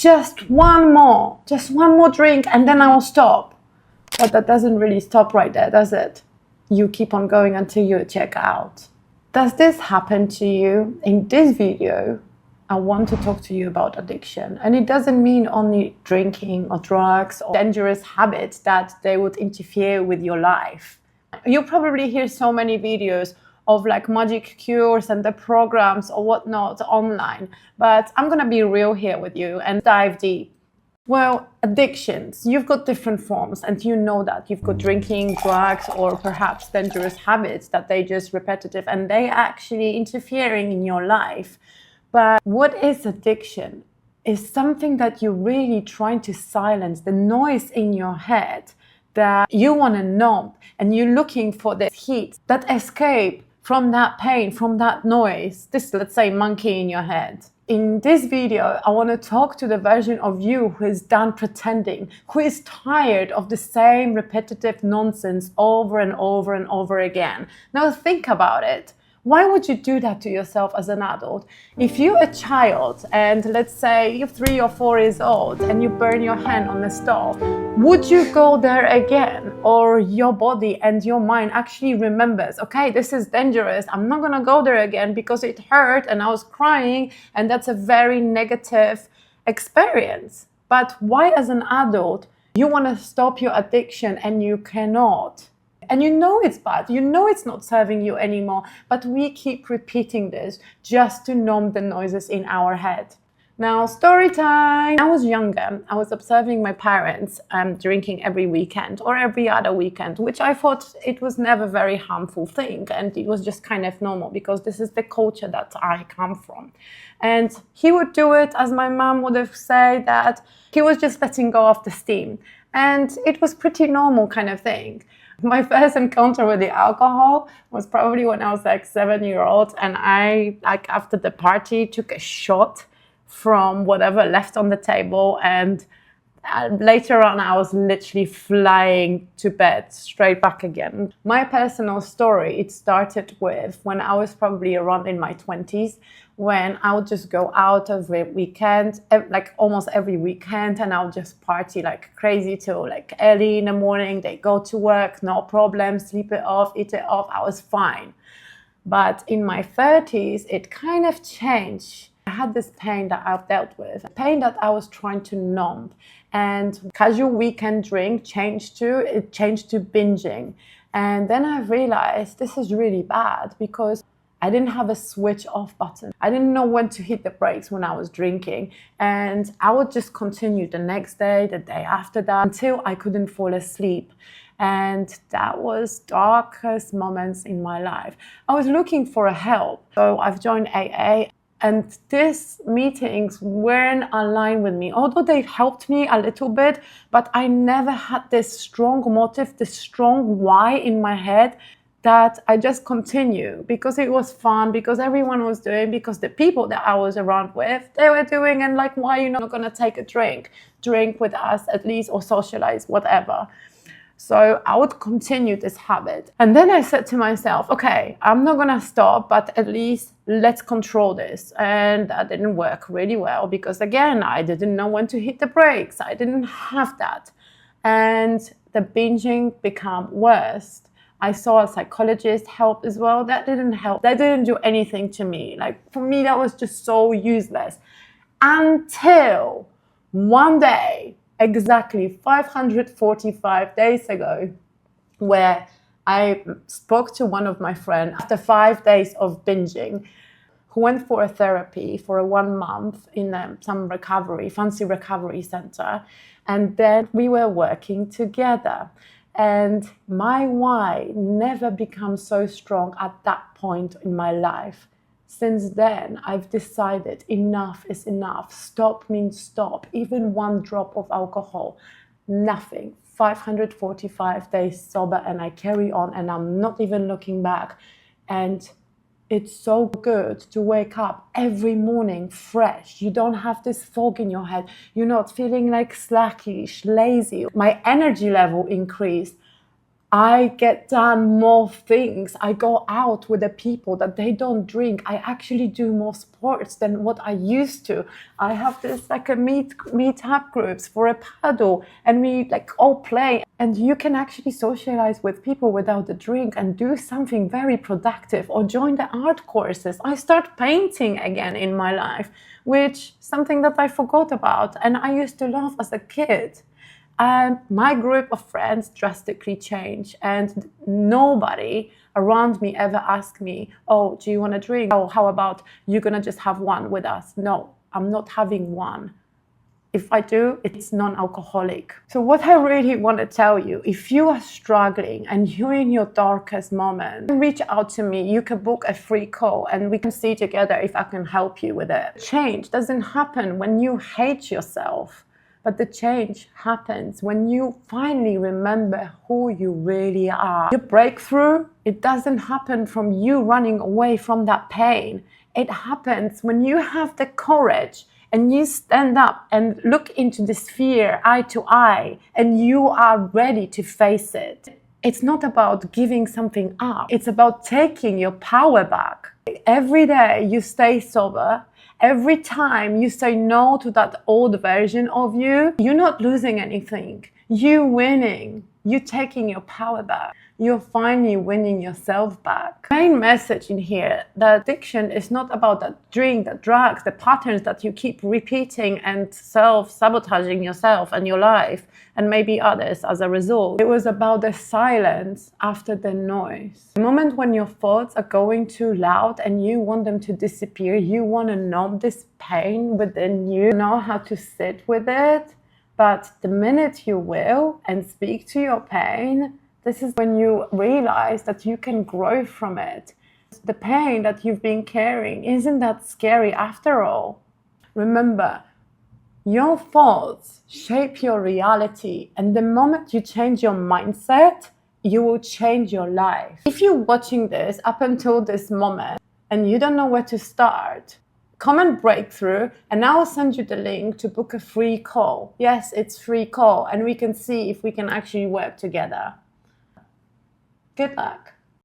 just one more drink, and then I will stop. But that doesn't really stop right there, does it? You keep on going until you check out. Does this happen to you? In this video, I want to talk to you about addiction. And it doesn't mean only drinking or drugs or dangerous habits that they would interfere with your life. You probably hear so many videos of like magic cures and the programs or whatnot online. But I'm gonna be real here with you and dive deep. Well, addictions, you've got different forms, and you know that. You've got drinking, drugs, or perhaps dangerous habits that they just repetitive and they actually interfering in your life. But what is addiction? Is something that you're really trying to silence, the noise in your head that you want to numb, and you're looking for the heat, that escape from that pain, from that noise, this, let's say, monkey in your head. In this video, I want to talk to the version of you who is done pretending, who is tired of the same repetitive nonsense over and over and over again. Now think about it. Why would you do that to yourself as an adult? If you're a child and let's say you're 3 or 4 years old and you burn your hand on the stove, would you go there again? Or your body and your mind actually remembers, okay, this is dangerous, I'm not gonna go there again because it hurt and I was crying, and that's a very negative experience. But why as an adult, you wanna stop your addiction and you cannot? And you know it's bad, you know it's not serving you anymore, but we keep repeating this just to numb the noises in our head. Now, story time. When I was younger, I was observing my parents drinking every weekend or every other weekend, which I thought it was never a very harmful thing. And it was just kind of normal because this is the culture that I come from. And he would do it, as my mom would have said, that he was just letting go of the steam. And it was pretty normal kind of thing. My first encounter with the alcohol was probably when I was like 7-year-old, and I, like after the party, took a shot from whatever left on the table, and later on I was literally flying to bed straight back again. My personal story, it started with when I was probably around in my 20s, when I would just go out every weekend, like almost every weekend, and I would just party like crazy till like early in the morning. They go to work, no problem, sleep it off, eat it off, I was fine. But in my 30s, it kind of changed. I had this pain that I've dealt with, pain that I was trying to numb. And casual weekend drink changed to binging. And then I realized this is really bad because I didn't have a switch off button. I didn't know when to hit the brakes when I was drinking. And I would just continue the next day, the day after that, until I couldn't fall asleep. And that was darkest moments in my life. I was looking for help. So I've joined AA. And these meetings weren't aligned with me, although they helped me a little bit, but I never had this strong motive, this strong why in my head that I just continue because it was fun, because everyone was doing, because the people that I was around with, they were doing, and like, why are you not gonna take a drink with us at least, or socialize, whatever. So I would continue this habit. And then I said to myself, okay, I'm not gonna stop, but at least let's control this. And that didn't work really well because again, I didn't know when to hit the brakes. I didn't have that. And the binging became worse. I saw a psychologist help as well. That didn't help. That didn't do anything to me. Like for me, that was just so useless. Until one day, exactly 545 days ago, where I spoke to one of my friends after 5 days of binging, who went for a therapy for 1 month in some fancy recovery center. And then we were working together. And my why never became so strong at that point in my life. Since then, I've decided enough is enough. Stop means stop. Even 1 drop of alcohol, nothing. 545 days sober, and I carry on, and I'm not even looking back. And it's so good to wake up every morning fresh. You don't have this fog in your head. You're not feeling like slackish, lazy. My energy level increased. I get done more things. I go out with the people that they don't drink. I actually do more sports than what I used to. I have this like a meet-up groups for a paddle, and we like all play. And you can actually socialize with people without the drink and do something very productive, or join the art courses. I start painting again in my life, which something that I forgot about and I used to love as a kid. And my group of friends drastically changed, and nobody around me ever asked me, oh, do you want a drink? Oh, how about you're gonna just have one with us? No, I'm not having one. If I do, it's non-alcoholic. So what I really want to tell you, if you are struggling and you're in your darkest moment, reach out to me. You can book a free call and we can see together if I can help you with it. Change doesn't happen when you hate yourself. But the change happens when you finally remember who you really are. Your breakthrough, it doesn't happen from you running away from that pain. It happens when you have the courage and you stand up and look into this fear eye to eye and you are ready to face it. It's not about giving something up. It's about taking your power back. Every day you stay sober. Every time you say no to that old version of you, you're not losing anything. You're winning. You're taking your power back. You're finally winning yourself back. The main message in here, that addiction is not about that drink, the drugs, the patterns that you keep repeating and self-sabotaging yourself and your life and maybe others as a result. It was about the silence after the noise. The moment when your thoughts are going too loud and you want them to disappear, you want to numb this pain within you, know how to sit with it. But the minute you will and speak to your pain, this is when you realize that you can grow from it. The pain that you've been carrying isn't that scary after all. Remember, your thoughts shape your reality, and the moment you change your mindset, you will change your life. If you're watching this up until this moment and you don't know where to start, comment breakthrough and I will send you the link to book a free call. Yes, it's free call and we can see if we can actually work together. Good luck.